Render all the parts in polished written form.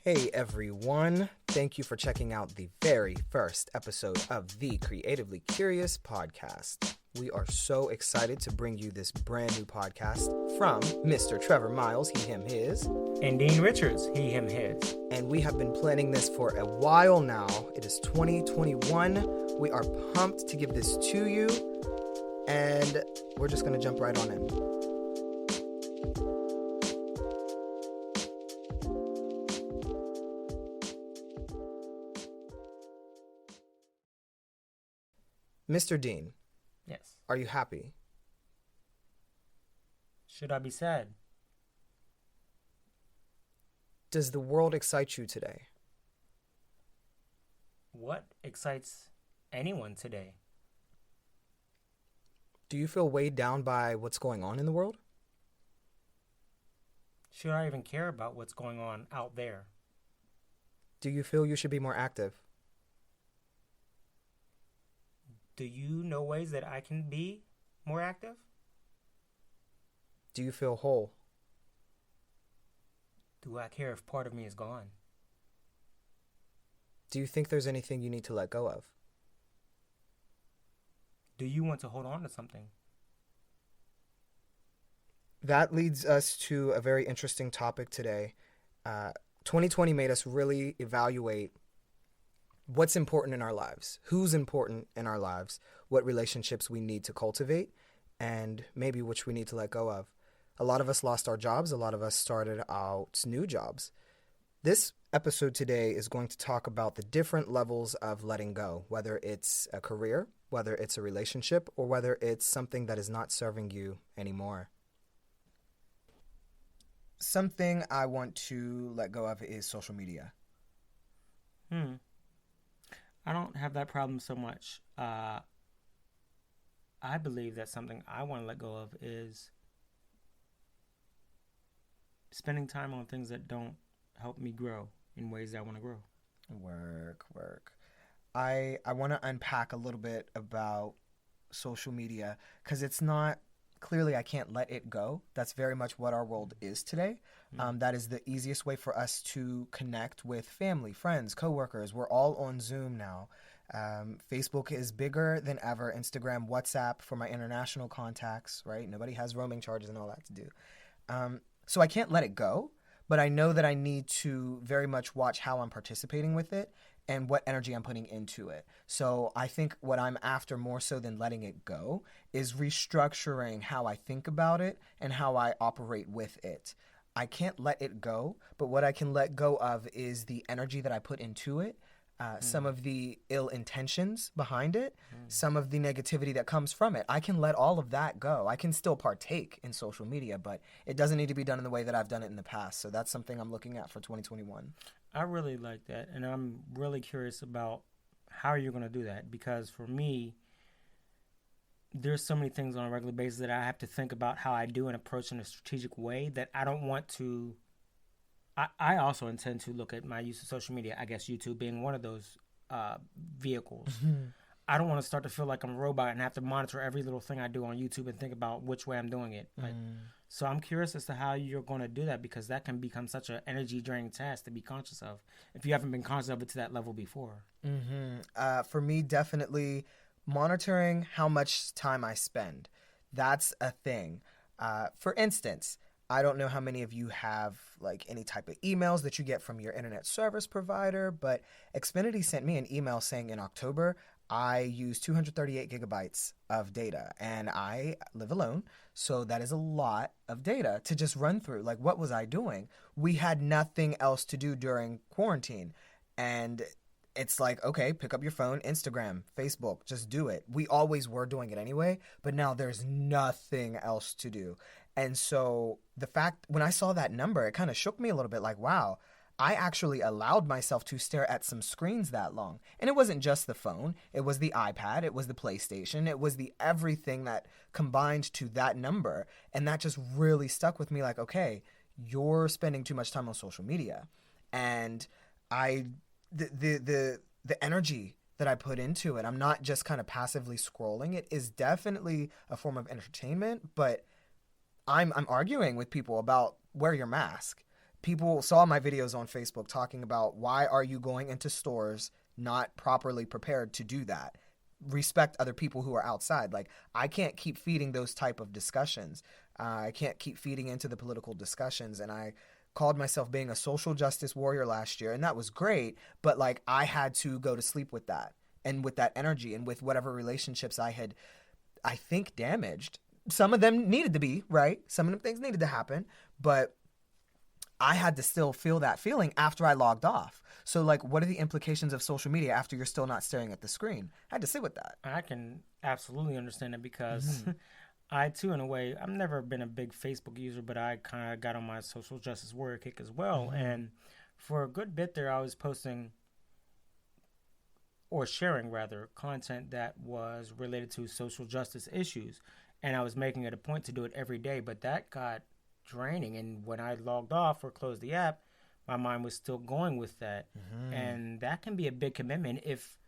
Hey everyone, thank you for checking out the very first episode of the Creatively Curious podcast. We are so excited to bring you this brand new podcast from Mr. Trevor Miles, he, him, his. And Dean Richards, he, him, his. And we have been planning this for a while now. It is 2021. We are pumped to give this to you. And we're just going to jump right on in. Mr. Dean. Yes. Are you happy? Should I be sad? Does the world excite you today? What excites anyone today? Do you feel weighed down by what's going on in the world? Should I even care about what's going on out there? Do you feel you should be more active? Do you know ways that I can be more active? Do you feel whole? Do I care if part of me is gone? Do you think there's anything you need to let go of? Do you want to hold on to something? That leads us to a very interesting topic today. 2020 made us really evaluate what's important in our lives, who's important in our lives, what relationships we need to cultivate, and maybe which we need to let go of. A lot of us lost our jobs. A lot of us started out new jobs. This episode today is going to talk about the different levels of letting go, whether it's a career, whether it's a relationship, or whether it's something that is not serving you anymore. Something I want to let go of is social media. I don't have that problem so much. I believe that something I want to let go of is spending time on things that don't help me grow in ways that I want to grow. Work. I want to unpack a little bit about social media because it's not, clearly I can't let it go. That's very much what our world is today. That is the easiest way for us to connect with family, friends, coworkers. We're all on Zoom now. Facebook is bigger than ever. Instagram, WhatsApp for my international contacts, right? Nobody has roaming charges and all that to do. So I can't let it go, but I know that I need to very much watch how I'm participating with it and what energy I'm putting into it. So I think what I'm after more so than letting it go is restructuring how I think about it and how I operate with it. I can't let it go, but what I can let go of is the energy that I put into it, some of the ill intentions behind it, some of the negativity that comes from it. I can let all of that go. I can still partake in social media, but it doesn't need to be done in the way that I've done it in the past. So that's something I'm looking at for 2021. I really like that, and I'm really curious about how you're going to do that, because for me, there's so many things on a regular basis that I have to think about how I do and approach in a strategic way that I don't want to. I also intend to look at my use of social media, I guess YouTube being one of those vehicles. I don't want to start to feel like I'm a robot and have to monitor every little thing I do on YouTube and think about which way I'm doing it. So I'm curious as to how you're going to do that, because that can become such an energy draining task to be conscious of if you haven't been conscious of it to that level before. For me, definitely monitoring how much time I spend. That's a thing. For instance, I don't know how many of you have like any type of emails that you get from your internet service provider, but Xfinity sent me an email saying in October I used 238 gigabytes of data, and I live alone, so that is a lot of data to just run through. Like, what was I doing? We had nothing else to do during quarantine, and it's like, okay, pick up your phone, Instagram, Facebook, just do it. We always were doing it anyway, but now there's nothing else to do. And so the fact, when I saw that number, it kind of shook me a little bit, like, wow, I actually allowed myself to stare at some screens that long. And it wasn't just the phone. It was the iPad. It was the PlayStation. It was the everything that combined to that number. And that just really stuck with me, like, okay, you're spending too much time on social media. And the energy that I put into it, I'm not just kind of passively scrolling. It is definitely a form of entertainment, but I'm arguing with people about wear your mask. people saw my videos on Facebook talking about why are you going into stores not properly prepared to do that? Respect other people who are outside. Like, I can't keep feeding those type of discussions. I can't keep feeding into the political discussions. And I called myself being a social justice warrior last year, and that was great. But like, I had to go to sleep with that and with that energy and with whatever relationships I had, I think, damaged. Some of them needed to be, right? Some of them things needed to happen, but I had to still feel that feeling after I logged off. So, like, what are the implications of social media after you're still not staring at the screen? I had to sit with that. I can absolutely understand it because I, too, in a way, I've never been a big Facebook user, but I kind of got on my social justice warrior kick as well. And for a good bit there, I was posting or sharing, rather, content that was related to social justice issues. And I was making it a point to do it every day, but that got draining. And when I logged off or closed the app, my mind was still going with that. And that can be a big commitment if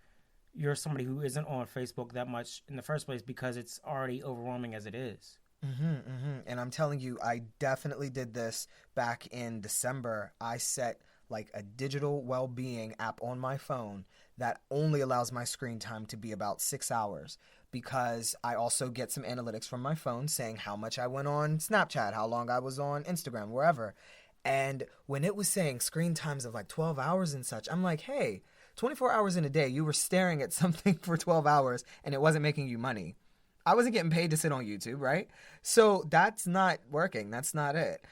you're somebody who isn't on Facebook that much in the first place, because it's already overwhelming as it is. And I'm telling you, I definitely did this back in December. I set like a digital well-being app on my phone that only allows my screen time to be about 6 hours, because I also get some analytics from my phone saying how much I went on Snapchat, how long I was on Instagram, wherever. And when it was saying screen times of like 12 hours and such, I'm like, hey, 24 hours in a day, you were staring at something for 12 hours and it wasn't making you money. I wasn't getting paid to sit on YouTube, right? So that's not working. That's not it.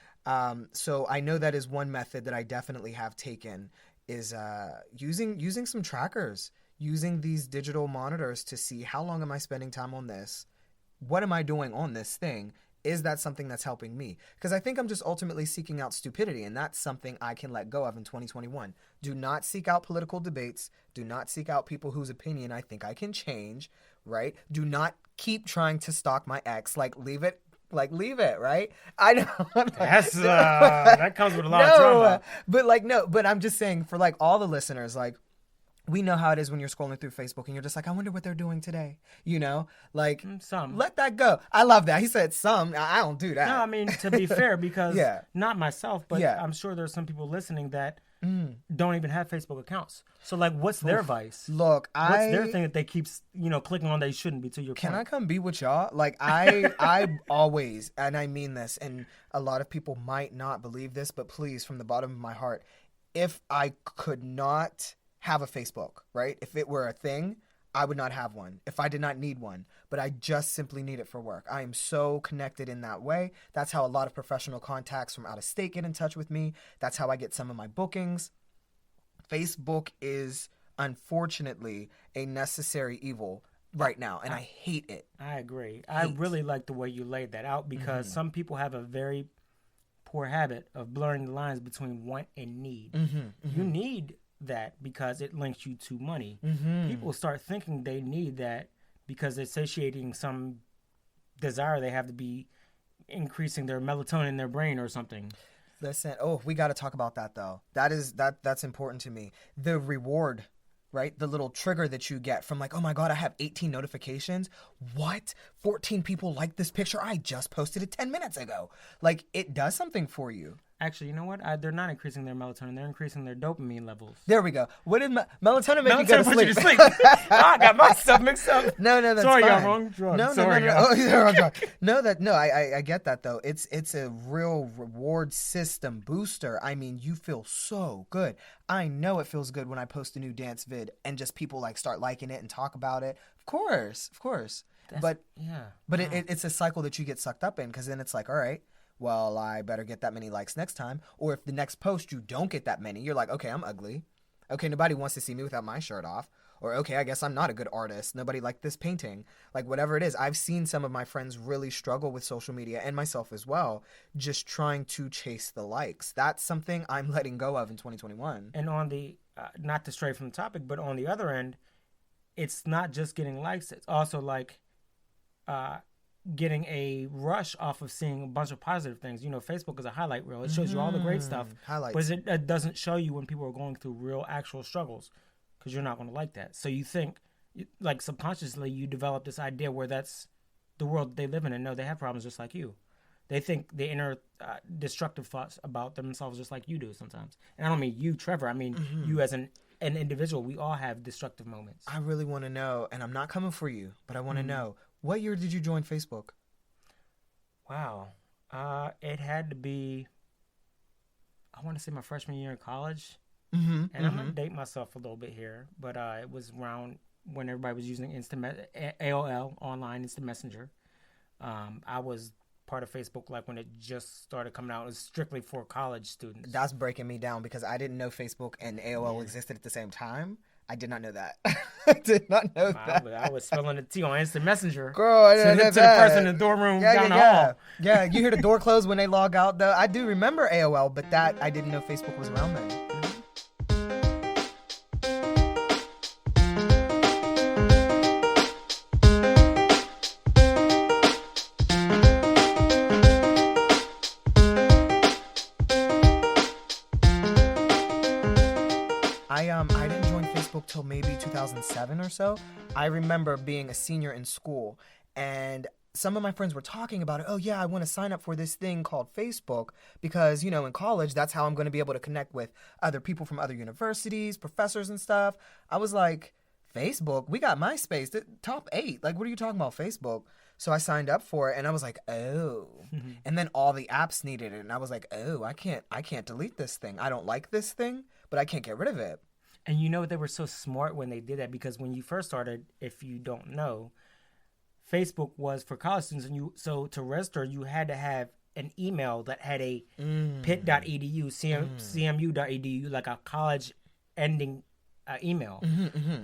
So I know that is one method that I definitely have taken, is using some trackers, using these digital monitors to see how long am I spending time on this? What am I doing on this thing? Is that something that's helping me? Because I think I'm just ultimately seeking out stupidity, and that's something I can let go of in 2021. Do not seek out political debates. Do not seek out people whose opinion I think I can change, right? Do not keep trying to stalk my ex. Leave it, right? I know. That's that comes with a lot of drama. But I'm just saying, for like all the listeners, like, we know how it is when you're scrolling through Facebook and you're just like, I wonder what they're doing today. Some. Let that go. I love that. He said some. I don't do that. No, I mean, to be fair, because not myself, but Yeah. I'm sure there's some people listening that don't even have Facebook accounts. So, like, what's their vice? Look, What's their thing that they keep, clicking on they shouldn't be, to your Can I point? come be with y'all? Like, I always, and I mean this, and a lot of people might not believe this, but please, from the bottom of my heart, if I could not have a Facebook, right? If it were a thing, I would not have one if I did not need one, but I just simply need it for work. I am so connected in that way. That's how a lot of professional contacts from out of state get in touch with me. That's how I get some of my bookings. Facebook is unfortunately a necessary evil right now, and I hate it. I agree. I really like the way you laid that out, because some people have a very poor habit of blurring the lines between want and need. You need that because it links you to money. People start thinking they need that because it's satiating some desire they have to be increasing their melatonin in their brain or something. Listen, we got to talk about that though. That's important to me. The reward, right? The little trigger that you get from like, oh my God, I have 18 notifications. What? 14 people liked this picture. I just posted it 10 minutes ago. Like, it does something for you. Actually, you know what? They're not increasing their melatonin. They're increasing their dopamine levels. There we go. What did melatonin make you go to Melatonin sleep? puts you to sleep. I got my stuff mixed up. No, that's Sorry, fine. y'all, wrong drug. No. Sorry, Oh, y'all. you're wrong drug. I get that though. It's a real reward system booster. I mean, you feel so good. I know it feels good when I post a new dance vid and just people like start liking it and talk about it. Of course. But it's a cycle that you get sucked up in, because then it's like, all right, well, I better get that many likes next time. Or if the next post you don't get that many, you're like, okay, I'm ugly. Okay, nobody wants to see me without my shirt off. Or, okay, I guess I'm not a good artist. Nobody liked this painting. Like, whatever it is. I've seen some of my friends really struggle with social media, and myself as well, just trying to chase the likes. That's something I'm letting go of in 2021. And on the, not to stray from the topic, but on the other end, it's not just getting likes. It's also like getting a rush off of seeing a bunch of positive things. Facebook is a highlight reel. It shows you all the great stuff. Highlights. But it doesn't show you when people are going through real, actual struggles, because you're not going to like that. So you think, like, subconsciously, you develop this idea where that's the world that they live in, and no, they have problems just like you. They think the inner destructive thoughts about themselves just like you do sometimes. And I don't mean you, Trevor. I mean you as an individual. We all have destructive moments. I really want to know, and I'm not coming for you, but I want to know, what year did you join Facebook? Wow. It had to be, I want to say my freshman year in college. And I'm going to date myself a little bit here, but it was around when everybody was using AOL, online instant messenger. I was part of Facebook like when it just started coming out. It was strictly for college students. That's breaking me down because I didn't know Facebook and AOL existed at the same time. I did not know that. I did not know that. I was spilling the tea on instant messenger. Girl, I didn't know to the person in the dorm room down the hall. Yeah, you hear the door close when they log out, though. I do remember AOL, but that I didn't know Facebook was around then. I didn't join Facebook till maybe 2007 or so. I remember being a senior in school, and some of my friends were talking about it. Oh yeah, I want to sign up for this thing called Facebook because, you know, in college, that's how I'm going to be able to connect with other people from other universities, professors and stuff. I was like, Facebook? We got MySpace, the top 8. Like, what are you talking about, Facebook? So I signed up for it, and I was like, oh. And then all the apps needed it, and I was like, oh, I can't delete this thing. I don't like this thing, but I can't get rid of it. And you know they were so smart when they did that, because when you first started, if you don't know, Facebook was for college students, and so to register you had to have an email that had a pitt.edu, cmu.edu, like a college ending email.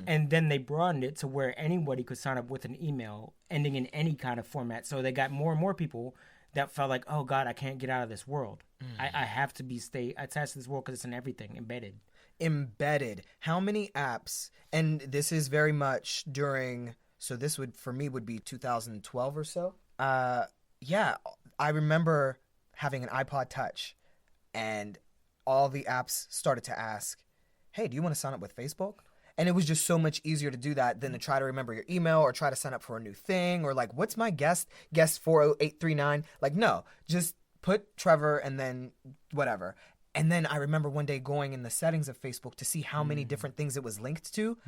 And then they broadened it to where anybody could sign up with an email ending in any kind of format. So they got more and more people that felt like, oh God, I can't get out of this world. I have to stay attached to this world because it's in everything, embedded. How many apps? And this is very much during, so this would, for me, would be 2012 or so. Yeah, I remember having an iPod Touch, and all the apps started to ask, hey, do you want to sign up with Facebook? And it was just so much easier to do that than to try to remember your email or try to sign up for a new thing or like, what's my guest 40839? Like, no, just put Trevor and then whatever. And then I remember one day going in the settings of Facebook to see how many different things it was linked to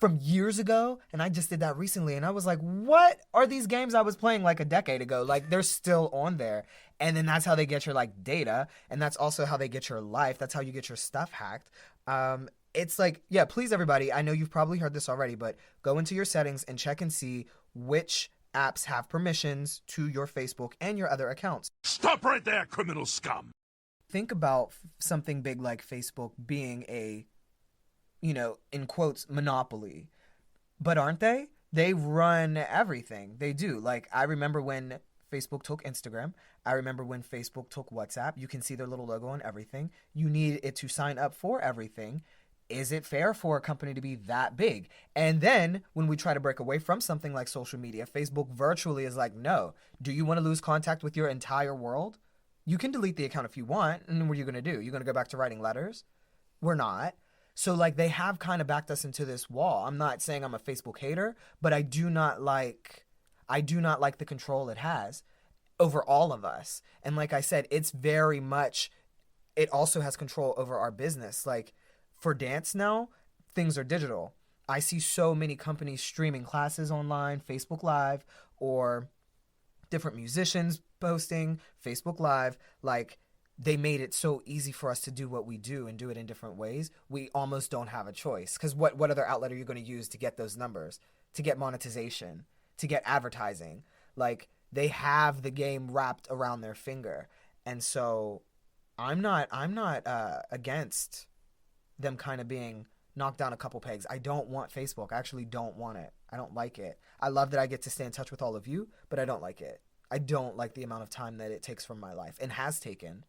from years ago. And I just did that recently. And I was like, what are these games I was playing like a decade ago? Like, they're still on there. And then that's how they get your like data. And that's also how they get your life. That's how you get your stuff hacked. It's like, yeah, please everybody. I know you've probably heard this already, but go into your settings and check and see which apps have permissions to your Facebook and your other accounts. Stop right there, criminal scum. Think about something big like Facebook being a, you know, in quotes, monopoly. But aren't they? They run everything. They do. Like, I remember when Facebook took Instagram. I remember when Facebook took WhatsApp. You can see their little logo on everything. You need it to sign up for everything. Is it fair for a company to be that big? And then when we try to break away from something like social media, Facebook virtually is like, no. Do you want to lose contact with your entire world? You can delete the account if you want. And what are you going to do? You're going to go back to writing letters? We're not. So like they have kind of backed us into this wall. I'm not saying I'm a Facebook hater, but I do not like the control it has over all of us. And like I said, it's very much, it also has control over our business. Like for dance now, things are digital. I see so many companies streaming classes online, Facebook Live, or different musicians posting Facebook Live. Like they made it so easy for us to do what we do and do it in different ways. We almost don't have a choice. Because what other outlet are you going to use to get those numbers, to get monetization, to get advertising? Like they have the game wrapped around their finger. And so I'm not against them kind of being knocked down a couple pegs. I don't want Facebook. I actually don't want it. I don't like it. I love that I get to stay in touch with all of you, but I don't like it. I don't like the amount of time that it takes from my life and has taken,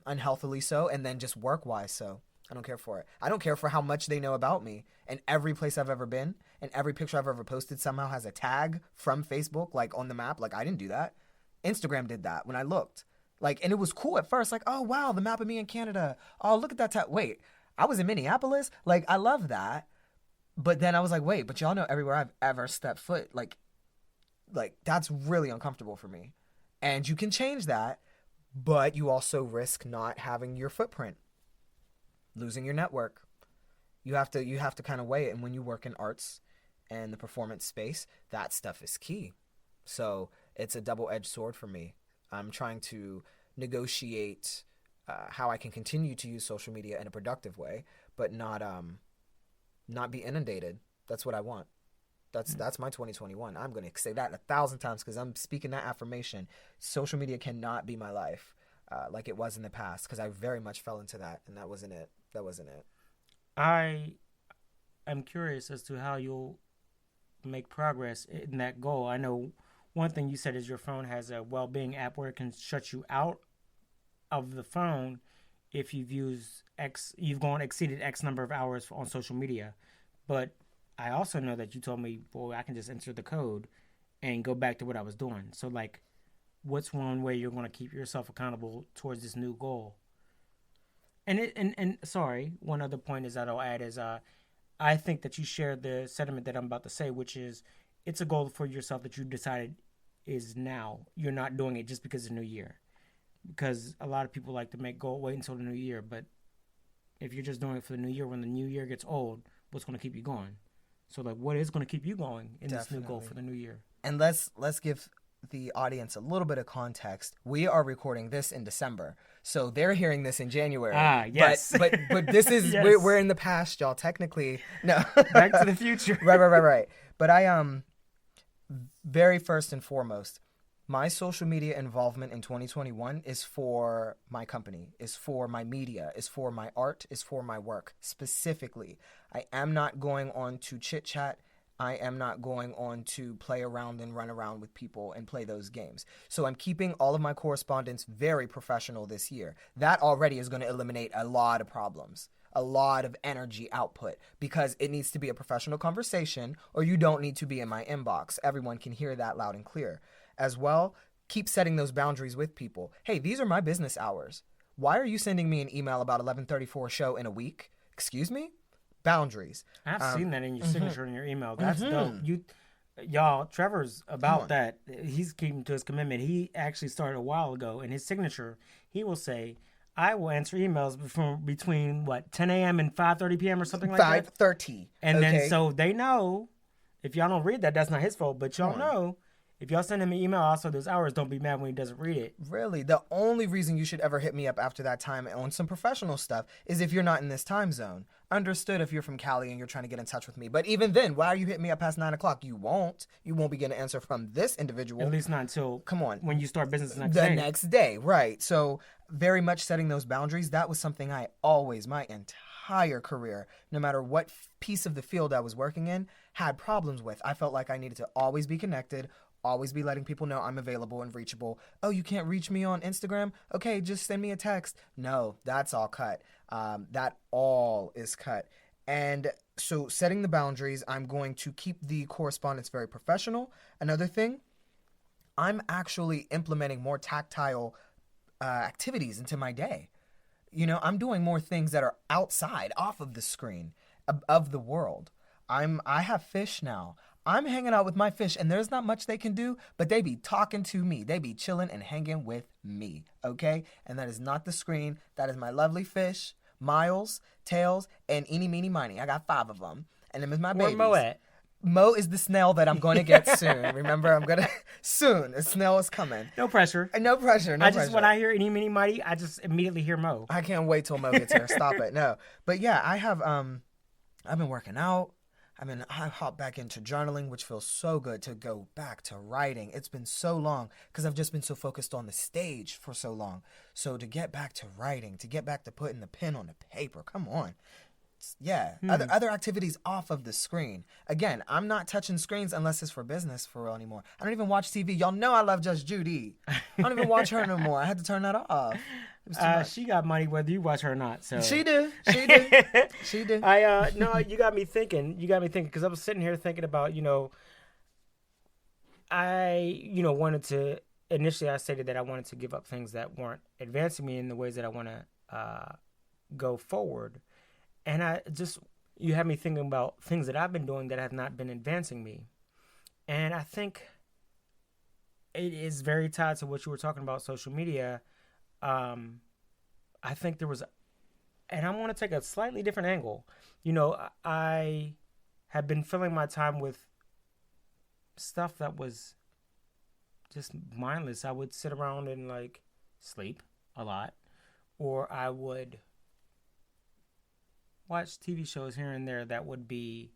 unhealthily so, and then just work-wise so. I don't care for it. I don't care for how much they know about me. And every place I've ever been and every picture I've ever posted somehow has a tag from Facebook, like on the map. Like I didn't do that. Instagram did that when I looked. Like, and it was cool at first. Like, oh, wow, the map of me in Canada. Oh, look at that tag. Wait, I was in Minneapolis. Like, I love that. But then I was like, wait, but y'all know everywhere I've ever stepped foot. Like that's really uncomfortable for me. And you can change that, but you also risk not having your footprint, losing your network. You have to kind of weigh it. And when you work in arts and the performance space, that stuff is key. So it's a double-edged sword for me. I'm trying to negotiate how I can continue to use social media in a productive way, but not be inundated. That's what I want. That's my 2021. I'm going to say that 1,000 times because I'm speaking that affirmation. Social media cannot be my life like it was in the past, because I very much fell into that, and that wasn't it. I am curious as to how you'll make progress in that goal. I know one thing you said is your phone has a well-being app where it can shut you out of the phone if you've gone exceeded X number of hours on social media. But I also know that you told me, boy, I can just enter the code and go back to what I was doing. So, like, what's one way you're going to keep yourself accountable towards this new goal? And sorry, one other point is that I'll add is I think that you shared the sentiment that I'm about to say, which is it's a goal for yourself that you decided is now. You're not doing it just because it's a new year. Because a lot of people like to wait until the new year. But if you're just doing it for the new year, when the new year gets old, what's going to keep you going? So, like, what is going to keep you going in this new goal for the new year? And let's give the audience a little bit of context. We are recording this in December, so they're hearing this in January. Yes. But this is Yes. we're in the past, y'all. Technically, no. Back to the future. Right. But I very first and foremost, my social media involvement in 2021 is for my company, is for my media, is for my art, is for my work specifically. I am not going on to chit chat. I am not going on to play around and run around with people and play those games. So I'm keeping all of my correspondence very professional this year. That already is going to eliminate a lot of problems, a lot of energy output, because it needs to be a professional conversation, or you don't need to be in my inbox. Everyone can hear that loud and clear. As well, keep setting those boundaries with people. Hey, these are my business hours. Why are you sending me an email about 11:34 show in a week? Excuse me? Boundaries. I've seen that in your signature in your email. That's dope. Y'all, Trevor's about that. He's keeping to his commitment. He actually started a while ago. In his signature, he will say, I will answer emails between 10 a.m. and 5:30 p.m. or something like that? 5:30. And then so they know, if y'all don't read that, that's not his fault. But y'all know, if y'all send him an email also those hours, don't be mad when he doesn't read it. Really? The only reason you should ever hit me up after that time on some professional stuff is if you're not in this time zone. Understood if you're from Cali and you're trying to get in touch with me. But even then, why are you hitting me up past 9 o'clock? You won't be getting an answer from this individual. At least not until when you start business the next day. Right. So very much setting those boundaries. That was something I always, my entire career, no matter what piece of the field I was working in, had problems with. I felt like I needed to always be connected, always be letting people know I'm available and reachable. Oh, you can't reach me on Instagram? Okay, just send me a text. No, that's all cut. That all is cut. And so setting the boundaries, I'm going to keep the correspondence very professional. Another thing, I'm actually implementing more tactile activities into my day. You know, I'm doing more things that are outside, off of the screen, of the world. I have fish now. I'm hanging out with my fish, and there's not much they can do, but they be talking to me. They be chilling and hanging with me, okay? And that is not the screen. That is my lovely fish, Miles, Tails, and Eeny, Meeny, Miny. I got 5 of them, and them is my babies. Where Mo at? Mo is the snail that I'm going to get soon. Remember, soon. A snail is coming. No pressure. No pressure. When I hear Eeny, Meeny, Miny, I just immediately hear Mo. I can't wait till Mo gets here. Stop it. No. But yeah, I've been working out. I hop back into journaling, which feels so good to go back to writing. It's been so long because I've just been so focused on the stage for so long. So to get back to writing, to get back to putting the pen on the paper, come on. Yeah, other activities off of the screen. Again, I'm not touching screens unless it's for business for real anymore. I don't even watch TV. Y'all know I love Judge Judy. I don't even watch her no more. I had to turn that off. She got money whether you watch her or not. So she do. No, you got me thinking because I was sitting here thinking about, I wanted to, initially I stated that I wanted to give up things that weren't advancing me in the ways that I want to go forward. And you had me thinking about things that I've been doing that have not been advancing me. And I think it is very tied to what you were talking about, social media. I think there was, and I want to take a slightly different angle. I have been filling my time with stuff that was just mindless. I would sit around and like sleep a lot, or I would watch TV shows here and there that would be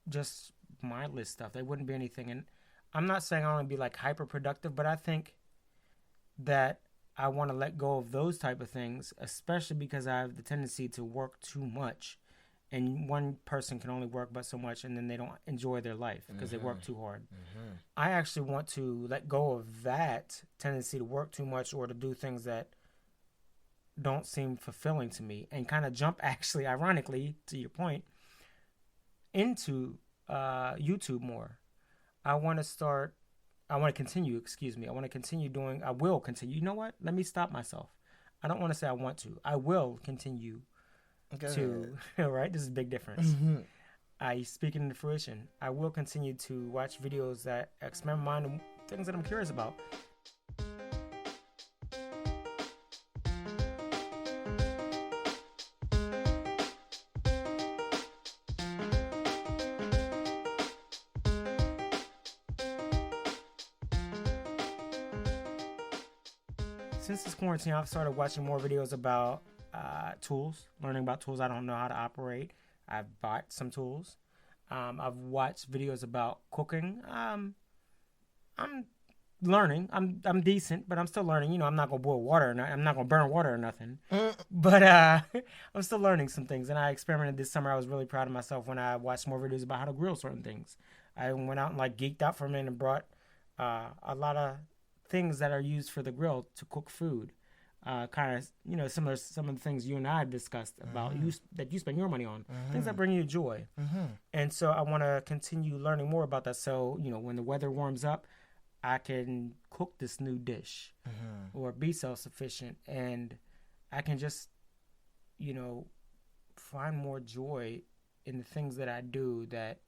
just mindless stuff. They wouldn't be anything. And I'm not saying I want to be like hyper productive, but I think that I want to let go of those type of things, especially because I have the tendency to work too much. And one person can only work but so much, and then they don't enjoy their life because they work too hard. I actually want to let go of that tendency to work too much or to do things that don't seem fulfilling to me, and kind of jump, actually, ironically, to your point, into YouTube more. I want to continue doing, I will continue. You know what? Let me stop myself. I don't want to say I want to. I will continue to, right? This is a big difference. I speak it into fruition. I will continue to watch videos that expand my mind on things that I'm curious about. Since this quarantine, I've started watching more videos about tools, learning about tools I don't know how to operate. I've bought some tools. I've watched videos about cooking. I'm learning. I'm decent, but I'm still learning. I'm not gonna boil water, and I'm not gonna burn water or nothing. But I'm still learning some things. And I experimented this summer. I was really proud of myself when I watched more videos about how to grill certain things. I went out and like geeked out for a minute and brought a lot of things that are used for the grill to cook food. Kind of, similar to some of the things you and I discussed about that you spend your money on, things that bring you joy. And so I want to continue learning more about that. So, when the weather warms up, I can cook this new dish or be self-sufficient, and I can just, find more joy in the things that I do that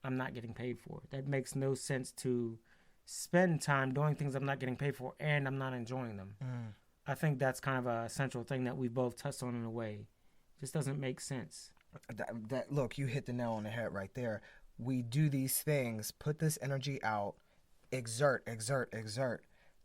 I'm not getting paid for. That makes no sense to spend time doing things I'm not getting paid for and I'm not enjoying them. I think that's kind of a central thing that we both touched on in a way. Just doesn't make sense. Look, you hit the nail on the head right there. We do these things, put this energy out, exert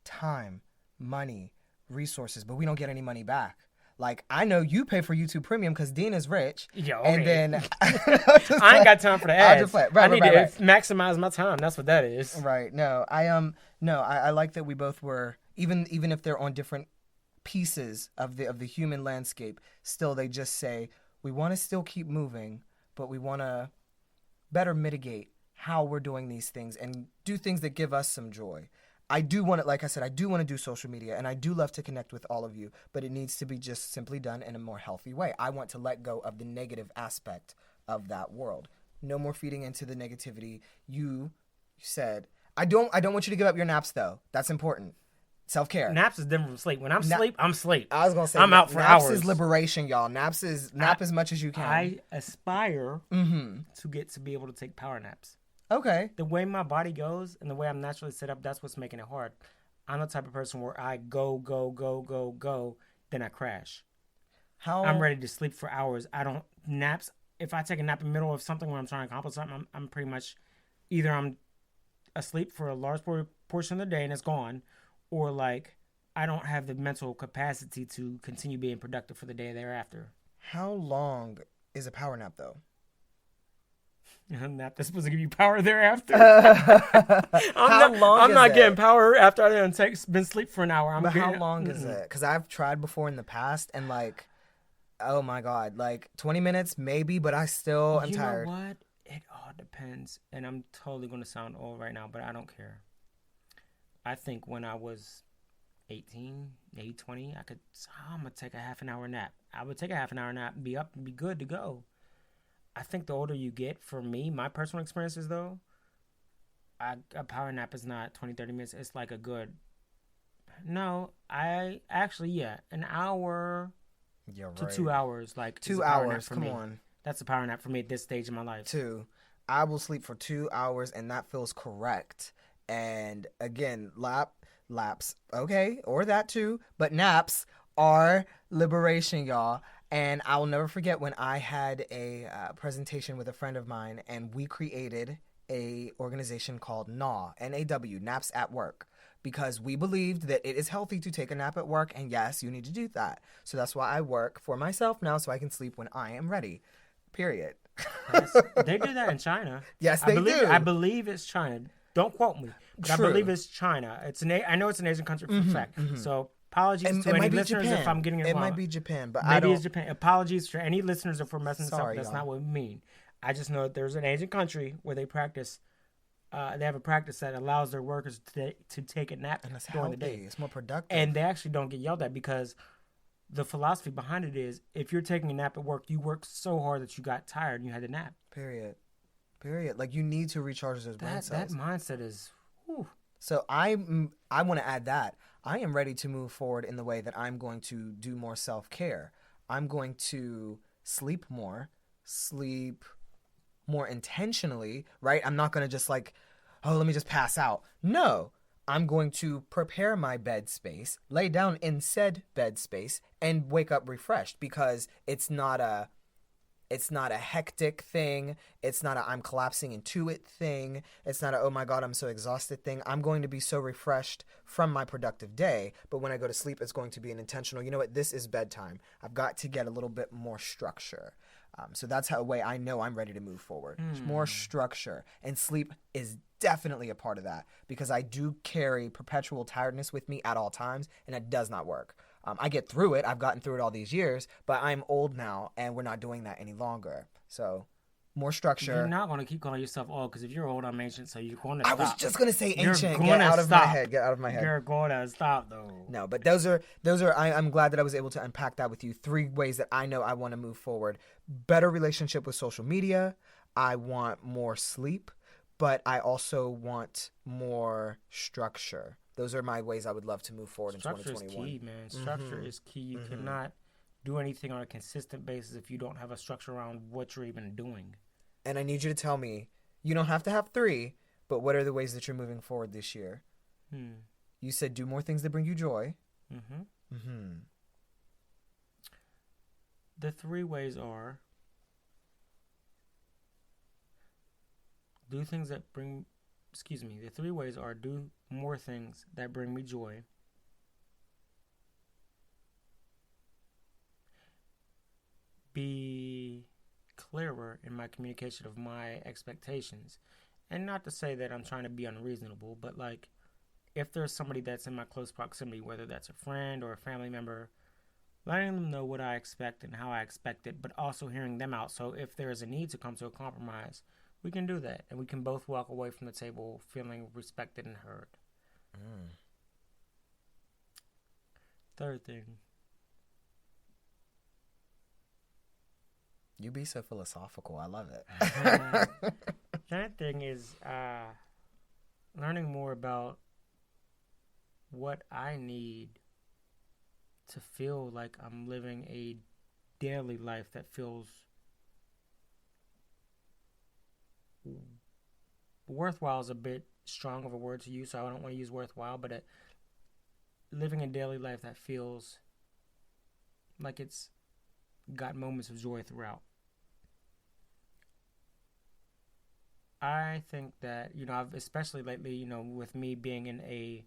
time, money, resources, but we don't get any money back. Like, I know you pay for YouTube Premium because Dean is rich. Yo, and then I ain't got time for the ads. I need to maximize my time. That's what that is. Right. No, I like that we both were, even if they're on different pieces of the human landscape, still they just say we want to still keep moving, but we want to better mitigate how we're doing these things and do things that give us some joy. I do want to, like I said, I do want to do social media, and I do love to connect with all of you, but it needs to be just simply done in a more healthy way. I want to let go of the negative aspect of that world. No more feeding into the negativity. You said, I don't want you to give up your naps, though. That's important. Self-care. Naps is different from sleep. When I'm sleep, I'm sleep. I was going to say, I'm out for naps hours. Naps is liberation, y'all. Nap as much as you can. I aspire to get to be able to take power naps. Okay. The way my body goes and the way I'm naturally set up, that's what's making it hard. I'm the type of person where I go, then I crash. I'm ready to sleep for hours. I don't naps. If I take a nap in the middle of something where I'm trying to accomplish something, I'm pretty much either I'm asleep for a large portion of the day and it's gone, or like I don't have the mental capacity to continue being productive for the day thereafter. How long is a power nap, though? A nap that's supposed to give you power thereafter. I'm not getting power after I done been asleep for an hour. How long is it? Because I've tried before in the past, and like, oh my god, like 20 minutes maybe, but I still am tired. You know what? It all depends, and I'm totally going to sound old right now, but I don't care. I think when I was 18, maybe 20, I'm going to take a half an hour nap. I would take a half an hour nap and be up and be good to go. I think the older you get, for me, my personal experiences, though, a power nap is not 20, 30 minutes. It's like an hour to 2 hours. Like 2 hours, come on. That's a power nap for me at this stage in my life. 2. I will sleep for 2 hours, and that feels correct. And again, laps, okay, or that too, but naps are liberation, y'all. And I will never forget when I had a presentation with a friend of mine, and we created a organization called NAW, Naps at Work, because we believed that it is healthy to take a nap at work, and yes, you need to do that. So that's why I work for myself now, so I can sleep when I am ready. Period. They do that in China. Yes, they do. I believe it's China. Don't quote me, but True. I believe it's China. I know it's an Asian country for a fact. So apologies to It any might be listeners Japan. if I'm getting it wrong. It might be Japan, but Maybe I don't. it's Japan. Apologies to any listeners if we're messing this up. Sorry, That's y'all. not what we mean. I just know that there's an Asian country where they practice. They have a practice that allows their workers to take a nap And it's during healthy. the day, It's more productive. and they actually don't get yelled at because the philosophy behind it is if you're taking a nap at work, you work so hard that you got tired and you had to nap. Period. Like you need to recharge those brain That cells. mindset is. Whew. So I want to add that I am ready to move forward in the way that I'm going to do more self-care. I'm going to sleep more intentionally, right? I'm not going to just like, oh, let me just pass out. No, I'm going to prepare my bed space, lay down in said bed space, and wake up refreshed, because it's not a hectic thing. It's not a I'm collapsing into it thing. It's not a oh my God, I'm so exhausted thing. I'm going to be so refreshed from my productive day. But when I go to sleep, it's going to be an intentional, you know what, this is bedtime. I've got to get a little bit more structure. So that's how a way I know I'm ready to move forward. More structure. And sleep is definitely a part of that, because I do carry perpetual tiredness with me at all times, and it does not work. I get through it. I've gotten through it all these years, but I'm old now, and we're not doing that any longer. So more structure. You're not going to keep calling yourself old because if you're old, I'm ancient, so you're going to I stop. was just going to say ancient. You're Get gonna out of my stop. head. Get out of my head. You're going to stop, though. No, but those are. I'm glad that I was able to unpack that with you. 3 ways that I know I want to move forward. Better relationship with social media. I want more sleep, but I also want more structure. Those are my ways I would love to move forward Structure in 2021. is key, man. Structure is key. You cannot do anything on a consistent basis if you don't have a structure around what you're even doing. And I need you to tell me, you don't have to have 3, but what are the ways that you're moving forward this year? You said do more things that bring you joy. The 3 ways are do things that bring, the 3 ways are do more things that bring me joy. Be clearer in my communication of my expectations. And not to say that I'm trying to be unreasonable, but like if there's somebody that's in my close proximity, whether that's a friend or a family member, letting them know what I expect and how I expect it, but also hearing them out. So if there is a need to come to a compromise, we can do that. And we can both walk away from the table feeling respected and heard. Third thing. You be so philosophical. I love it. Third thing is learning more about what I need to feel like I'm living a daily life that feels worthwhile is a bit strong of a word to use, so I don't want to use worthwhile, but living a daily life that feels like it's got moments of joy throughout. I think that, I've especially lately, with me being in a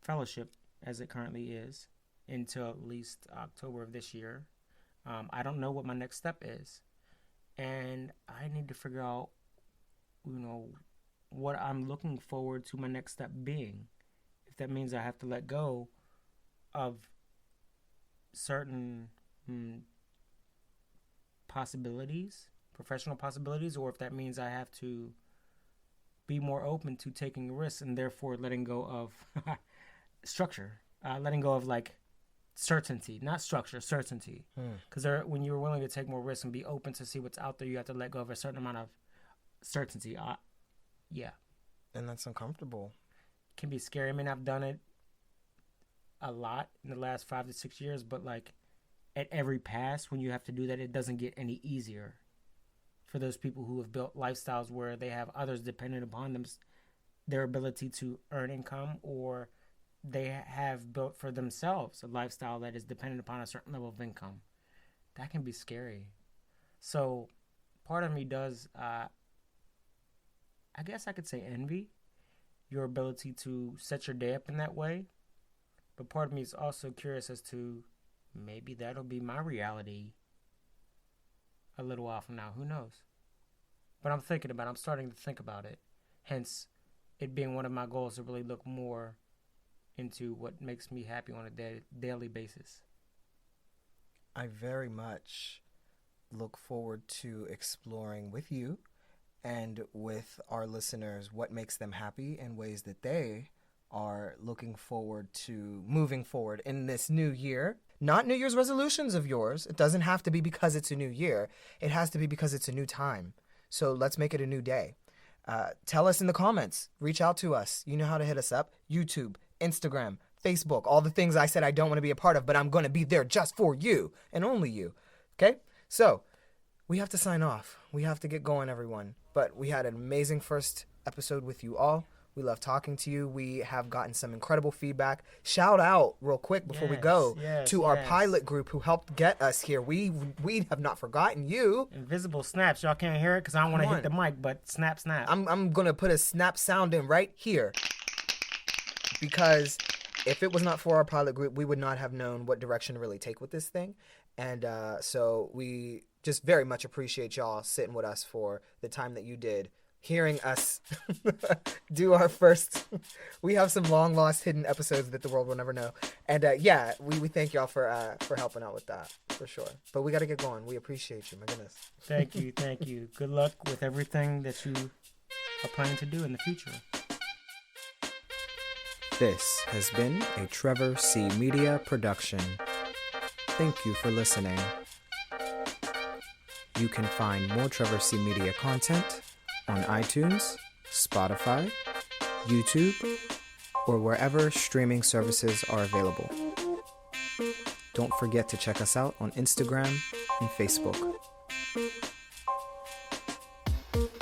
fellowship as it currently is until at least October of this year, I don't know what my next step is. And I need to figure out, what I'm looking forward to my next step being. If that means I have to let go of certain possibilities, professional possibilities, or if that means I have to be more open to taking risks and therefore letting go of structure, letting go of like certainty, not structure, certainty. Because when you're willing to take more risks and be open to see what's out there, you have to let go of a certain amount of certainty. Yeah. And that's uncomfortable. It can be scary. I mean, I've done it a lot in the last 5 to 6 years, but like at every pass, when you have to do that, it doesn't get any easier for those people who have built lifestyles where they have others dependent upon them their ability to earn income, or they have built for themselves a lifestyle that is dependent upon a certain level of income. That can be scary. So part of me does, I guess I could say, envy your ability to set your day up in that way. But part of me is also curious as to maybe that'll be my reality a little while from now. Who knows? But I'm starting to think about it. Hence, it being one of my goals to really look more into what makes me happy on a daily basis. I very much look forward to exploring with you and with our listeners what makes them happy and ways that they are looking forward to moving forward in this new year. Not New Year's resolutions of yours. It doesn't have to be because it's a new year. It has to be because it's a new time. So let's make it a new day. Tell us in the comments. Reach out to us. You know how to hit us up. YouTube, Instagram, Facebook, all the things I said I don't want to be a part of, but I'm going to be there just for you and only you. Okay? So we have to sign off. We have to get going, everyone. But we had an amazing first episode with you all. We love talking to you. We have gotten some incredible feedback. Shout out real quick before we go to our pilot group who helped get us here. We have not forgotten you. Invisible snaps. Y'all can't hear it because I don't want to hit the mic, but snap, snap. I'm going to put a snap sound in right here. Because if it was not for our pilot group, we would not have known what direction to really take with this thing. And so we just very much appreciate y'all sitting with us for the time that you did, hearing us do our first. We have some long lost hidden episodes that the world will never know. And we thank y'all for helping out with that, for sure. But we got to get going. We appreciate you. My goodness. Thank you. Good luck with everything that you are planning to do in the future. This has been a Trevor C. Media production. Thank you for listening. You can find more Trevor C. Media content on iTunes, Spotify, YouTube, or wherever streaming services are available. Don't forget to check us out on Instagram and Facebook.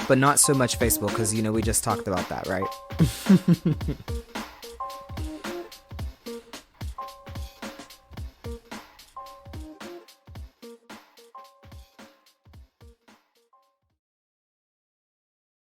But not so much Facebook, because we just talked about that, right?